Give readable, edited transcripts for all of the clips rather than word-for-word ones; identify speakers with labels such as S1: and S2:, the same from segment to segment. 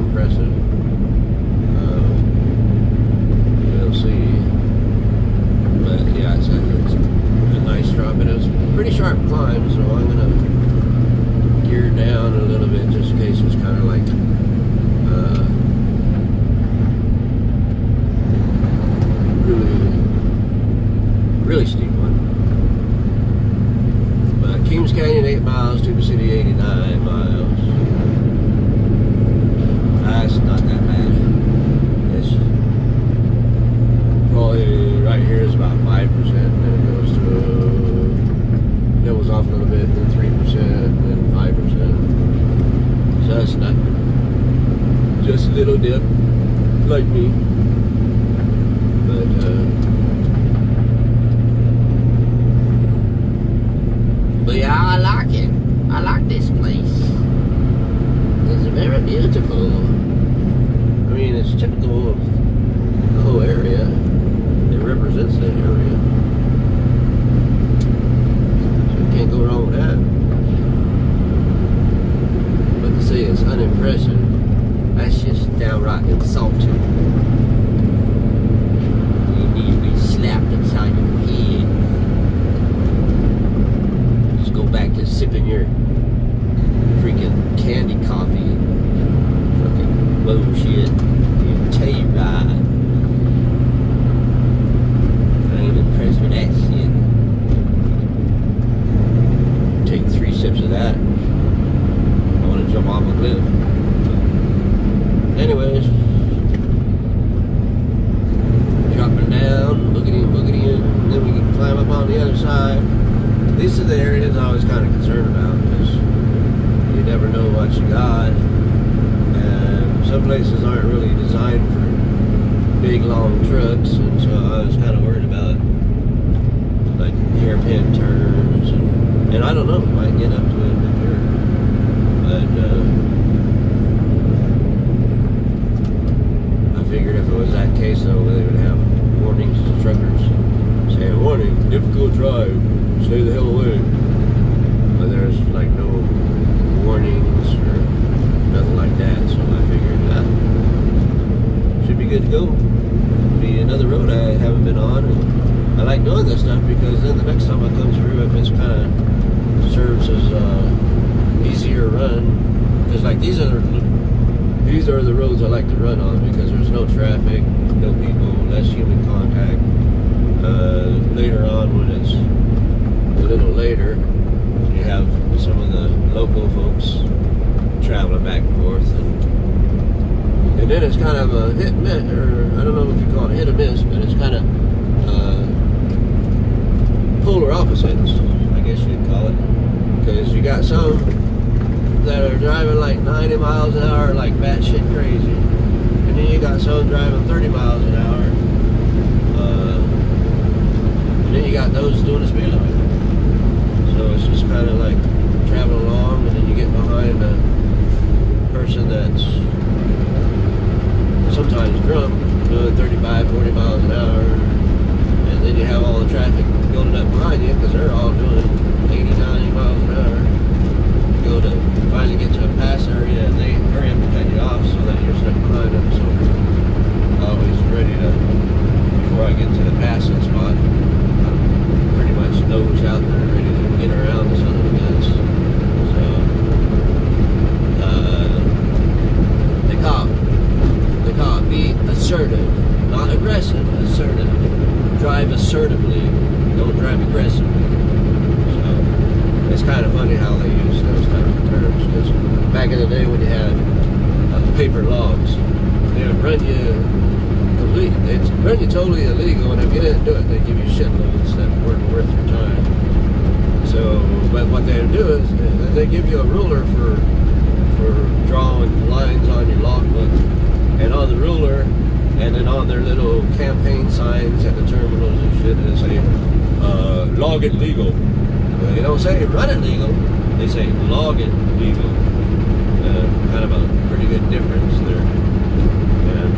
S1: impressive. We'll see. But yeah, it's a nice drop. And it's a pretty sharp climb, so I'm gonna gear down a little bit just in case it's kind of like really steep one. But Keams Canyon 8 miles, Tuba City 89 miles. That's not that bad. It's probably right here is about 5%, then it goes to levels off a little bit, then 3%, then 5%. So that's not just a little dip like me. But yeah, I like it. I like this place. It's very beautiful. I mean, it's typical of the whole area. It represents that area. So you can't go wrong with that. But to say it's unimpressive, that's just downright insulting. You need to be slapped upside your head. Back to sipping your freaking candy coffee, fucking bullshit, your tea ride. I ain't impressed with that shit. Take 3 sips of that, I want to jump off a cliff. Anyways, dropping down, boogity, and then we can climb up on the other side. These are the areas I was kind of concerned about because you never know what you got, and some places aren't really designed for big long trucks, and so I was kind of worried about like hairpin turns, and I don't know, if I might get up to it up here, but I figured if it was that case though, they would have warnings to truckers saying, warning, difficult drive. Stay the hell away. But there's like no warnings or nothing like that, so I figured that should be good to go. Be another road I haven't been on, and I like doing this stuff because then the next time I come through, if it's kind of serves as easier run, because like these are the roads I like to run on because there's no traffic, no people, less human contact. Later on when it's a little later, you have some of the local folks traveling back and forth, and then it's kind of a hit and miss, or I don't know if you call it hit or miss, but it's kind of polar opposites, I guess you'd call it, because you got some that are driving like 90 miles an hour like batshit crazy, and then you got some driving 30 miles an hour, and then you got those doing the speed limit. So it's just kind of like traveling along, and then you get behind a person that's sometimes drunk, doing 35, 40 miles an hour, and then you have all the traffic building up behind you because they're all doing 80, 90 miles an hour. You go to finally get to a pass area, and they hurry up and cut you off so that you're stuck behind them. So I'm always ready to, before I get to the passing spot, I'm pretty much nose out there, ready to get around the son of the guns. So, they call it be assertive, not aggressive, assertive. Drive assertively, don't drive aggressively. So, it's kind of funny how they use those types of terms, because back in the day when you had paper logs, they would run you totally illegal, and if you didn't do it, they'd give you shitloads that weren't worth your time. So, but what they do is they give you a ruler for drawing lines on your logbook, and on the ruler, and then on their little campaign signs at the terminals and shit, they say, log it legal. They don't say run it legal, they say log it legal. Kind of a pretty good difference there. And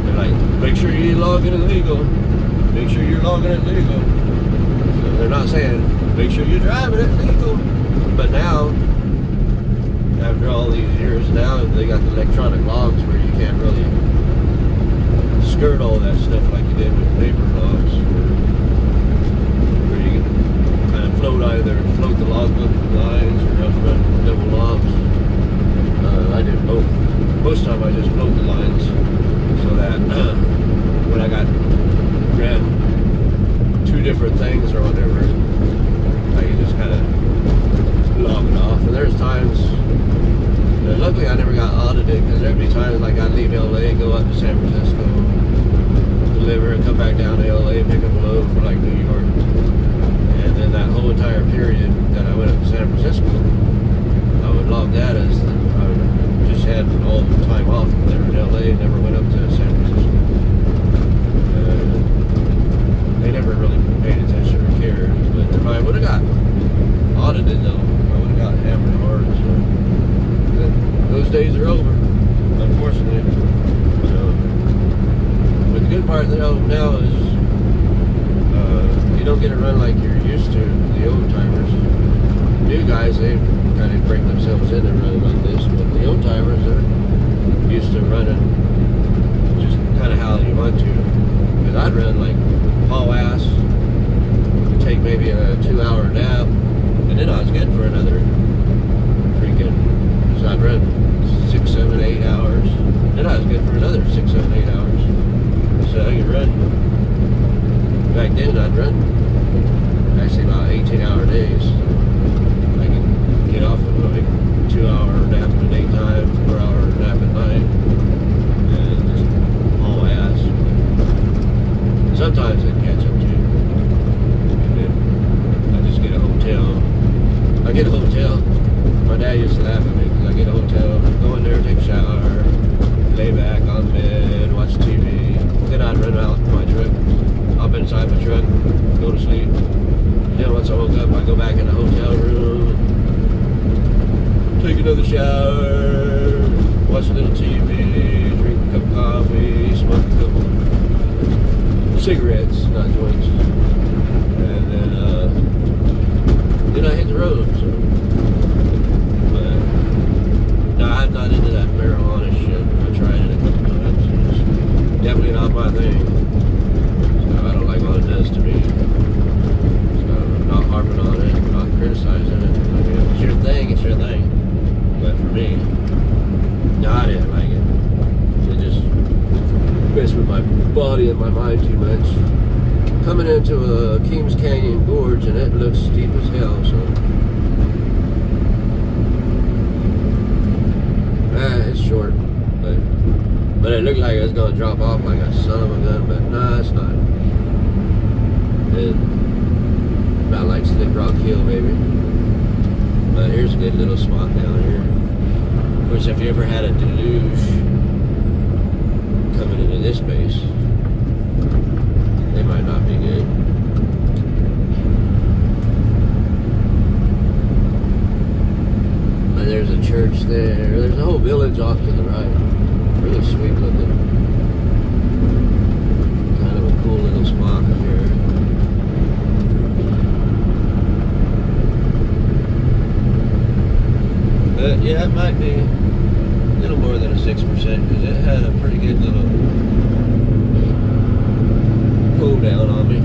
S1: they're like, make sure you're logging it legal. Make sure you're logging it legal. So they're not saying, make sure you're driving it legal. But now, after all these years now, they got the electronic logs where you can't really skirt all that stuff like you did with paper logs, where you can kind of either float the logbook lines or else run double logs. I did both. Most of the time I just float the lines so that when I ran two different things or whatever, I can just kind of log it off. And there's times, luckily I never got audited, because there'd be times like I'd leave LA, go up to San Francisco, deliver, and come back down to LA, pick up a load for like New York. And then that whole entire period that I went up to San Francisco, I would log that as I just had all the time off there in LA, never went up to San Francisco. They never really paid attention or cared. But if I would have got audited though, I would have got hammered hard. So those days are over, unfortunately. So, but the good part now is you don't get to run like you're used to, the old timers. New guys, they kind of break themselves into running like this, but the old timers are used to running just kind of how you want to. Because I'd run like haul ass, take maybe a 2-hour nap, and then I was good for another freaking, so I'd run 6, 7, 8 hours, then I was good for another 6, 7, 8 hours. So I could run, back then I'd run actually about 18-hour days. I could get off of like 2-hour nap in the daytime, 4-hour nap at night, and just haul ass. Sometimes I'd catch up too, and then I just get a hotel. I get a hotel. My dad used to laugh at me because I get a hotel, go in there, take a shower, lay back on bed, watch TV. Then I'd run out to my truck, hop inside my truck, go to sleep. Then once I woke up, I'd go back in the hotel room, take another shower, watch a little TV, drink a cup of coffee, smoke a couple cigarettes, not joints, and then I hit the road. So, but no, I'm not into that marijuana shit. I tried it a couple times. It's definitely not my thing. So I don't like what it does to me. So I'm not harping on it. I'm not criticizing it. I mean, if it's your thing, it's your thing. But for me, no, I didn't like it. It just messed with my body and my mind too much. Coming into a Kings Canyon Gorge, and it looks steep as hell, so it's short, but it looked like it was gonna drop off like a son of a gun, but nah, it's not. It's about like Slick Rock Hill, maybe. But here's a good little spot down here. Of course, if you ever had a deluge coming into this base, they might not be good. But there's a church there. There's a whole village off to the right. Really sweet looking. Kind of a cool little spot here. But yeah, it might be a little more than a 6% because it had a pretty good little cool down on me.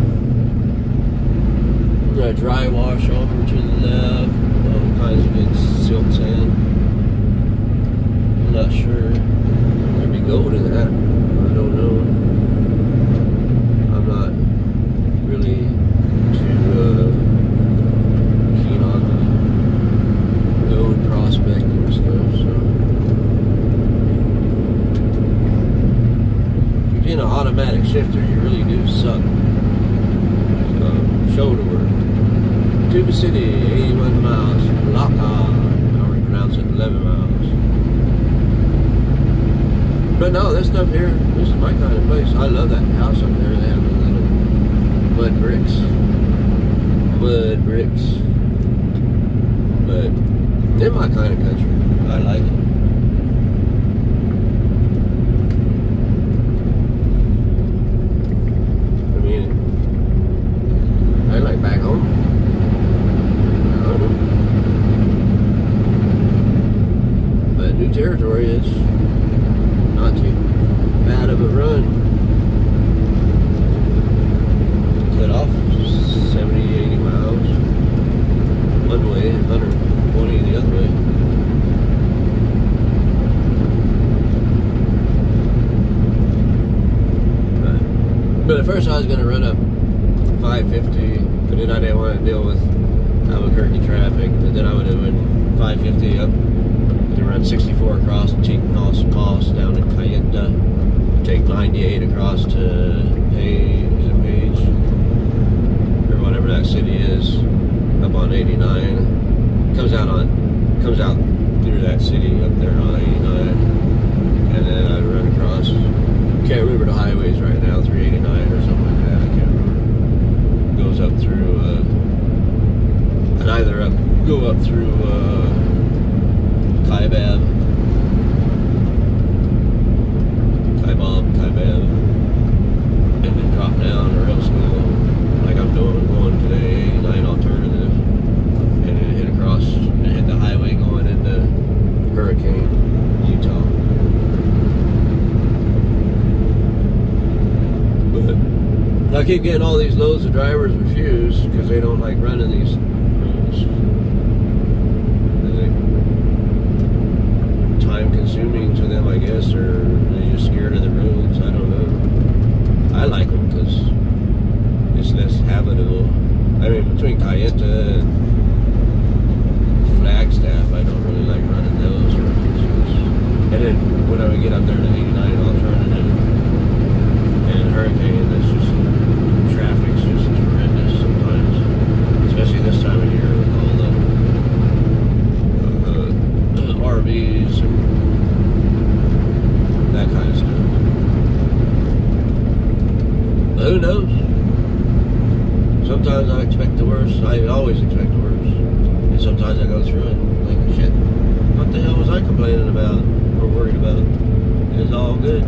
S1: Got a dry wash over to the left, all kinds of good silt sand. I'm not sure. There'd be gold in that. I don't know. I'm not really too keen on gold prospecting stuff, so. Being an automatic shifter, you really do suck. Shoulder work. Tuba City, 81 miles. Laka, how we pronounce it, 11 miles. But no, this stuff here, this is my kind of place. I love that house up there. They have the little mud bricks. Mud bricks. But they're my kind of country. I like it. I like back home. I don't know. territory, it's not too bad of a run. Cut off 70, 80 miles one way, 120 the other way. But at first I was going to run up 550, but then I didn't want to deal with Albuquerque traffic. But then I would have went 550 up and run 64 across to Chiconos Pass down in Cayenta. Take 98 across to Page, or whatever that city is, up on 89. Comes out through that city up there on 89, and then I would run across. Can't remember the highways right now, 389 or something like that. I can't remember. Goes up through, I'd either go up through Kaibab, and then drop down, or else go like I'm going today, 89 alternative, and then hit across and hit the highway going into Hurricane, Utah. I keep getting all these loads of drivers refuse because they don't like running these roads. Time consuming to them, I guess, or they're just scared of the roads. I don't know. I like them because it's less habitable. I mean, between Cayenta and Flagstaff, I don't really like running those roads. And then when I would get up there to 89 alternative and Hurricane, that's just traffic's just horrendous sometimes, especially this time of year with all the RVs and that kind of stuff. But who knows? Sometimes I expect the worst. I always expect the worst, and sometimes I go through it like, shit, what the hell was I complaining about or worried about? It's all good.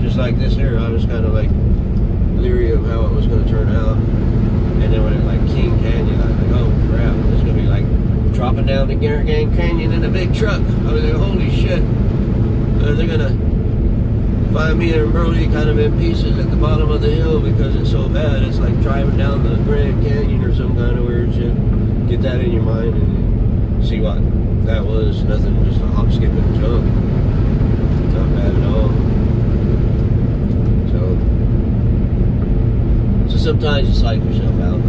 S1: Just like this here, I was kind of like leery of how it was going to turn out, and then when it like King Canyon, I was like, oh crap, it's going to be like dropping down the Garrigan Canyon in a big truck. I was like, holy shit, they're going to find me and Brody kind of in pieces at the bottom of the hill because it's so bad. It's like driving down the Grand Canyon or some kind of weird shit. Get that in your mind and see what that was. Nothing, just a hop, skip, and jump. Not bad at all. So sometimes you psych yourself out.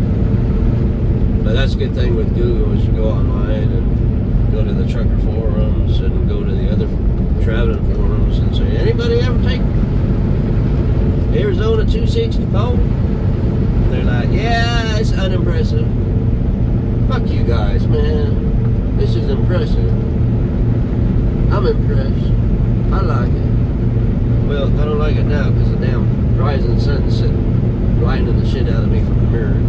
S1: But that's a good thing with Google is you go online and go to the trucker forums and go to the other traveling forums and say, anybody ever take Arizona 264? And they're like, yeah, it's unimpressive. Fuck you guys, man. This is impressive. I'm impressed. I like it. Well, I don't like it now because the damn rising sun's sitting blinding the shit out of me from the mirror.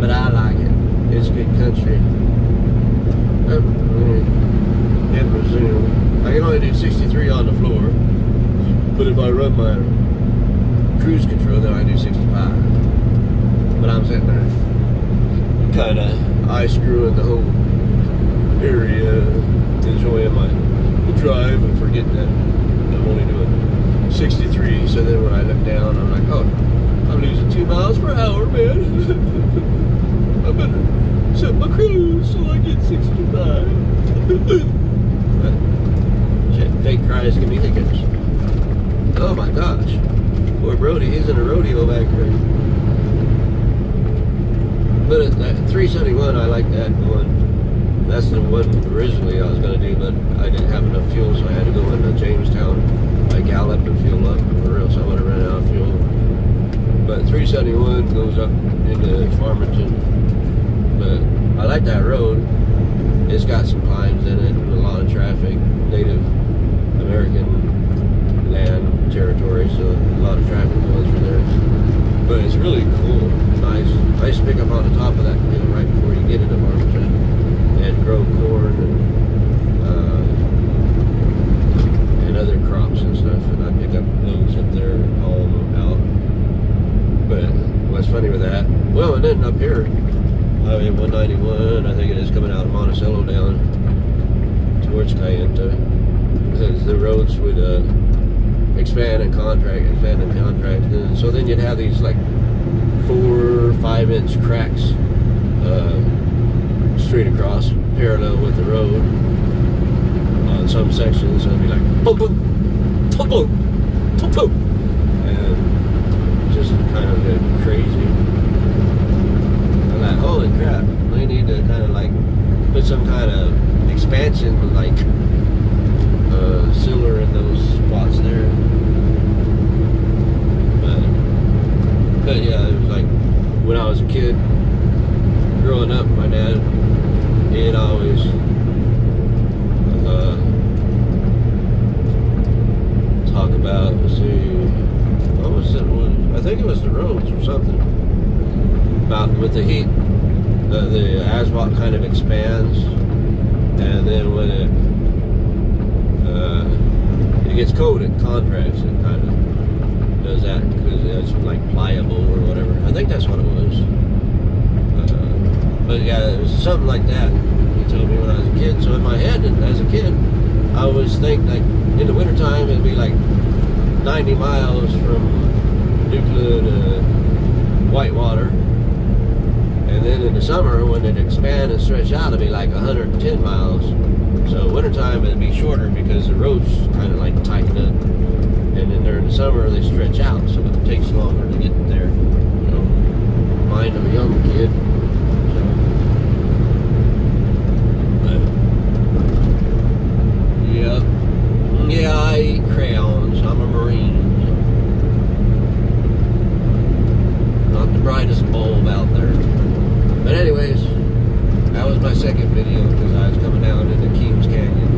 S1: But I like it. It's good country. In Brazil, I can only do 63 on the floor, but if I run my cruise control, then I do 65. But I'm sitting there, kind of eye screwing the whole area, enjoying my drive, and forget that I'm only doing 63. So then when I look down, I'm like, oh, I'm losing 2 miles per hour, man. I better set my cruise so I get 65. Shit, fake cries give me hiccups. Oh my gosh. Poor Brody, he's in a rodeo back there. But at that 371, I like that one. That's the one originally I was going to do, but I didn't have enough fuel, so I had to go into Jamestown. I galloped and fuel up, or else I would have ran out of fuel. But 371 goes up into Farmington. But I like that road. It's got some climbs in it, and a lot of traffic, Native American land territory, so a lot of traffic going through there. But it's really cool, nice. I used to pick up on the top of that hill right before you get into Farmington. They had grow corn and other crops and stuff, and I'd pick up loads up there and haul them out. But what's funny with that? Well, and then up here, Highway 191, I think it is, coming out of Monticello down towards Kayenta. The roads would expand and contract. And so then you'd have these like 4 or 5 inch cracks straight across, parallel with the road. On some sections, it'd be like boom, boom, boom, boom, boom, boom, and just kind of crazy. I'm like, holy crap! We need to kind of like put some kind of expansion, like sealer in those spots there. But yeah, it was like when I was a kid, growing up, my dad, he'd always talk about, let's see, what was it? I think it was the roads or something. About with the heat, the asphalt kind of expands, and then when it gets cold, it contracts. It kind of does that because it's like pliable or whatever. I think that's what it was. But yeah, it was something like that. He told me when I was a kid. So in my head, as a kid, I always think like in the wintertime it'd be like 90 miles from Dukeland to Whitewater. And then in the summer, when it expand and stretch out, it'd be like 110 miles. So wintertime it'd be shorter because the roads kind of like tighten up. And then during the summer they stretch out, so it takes longer to get there. So, mind of a young kid. Yeah, I eat crayons. I'm a Marine. Not the brightest bulb out there. But anyways, that was my second video because I was coming down into Keams Canyon.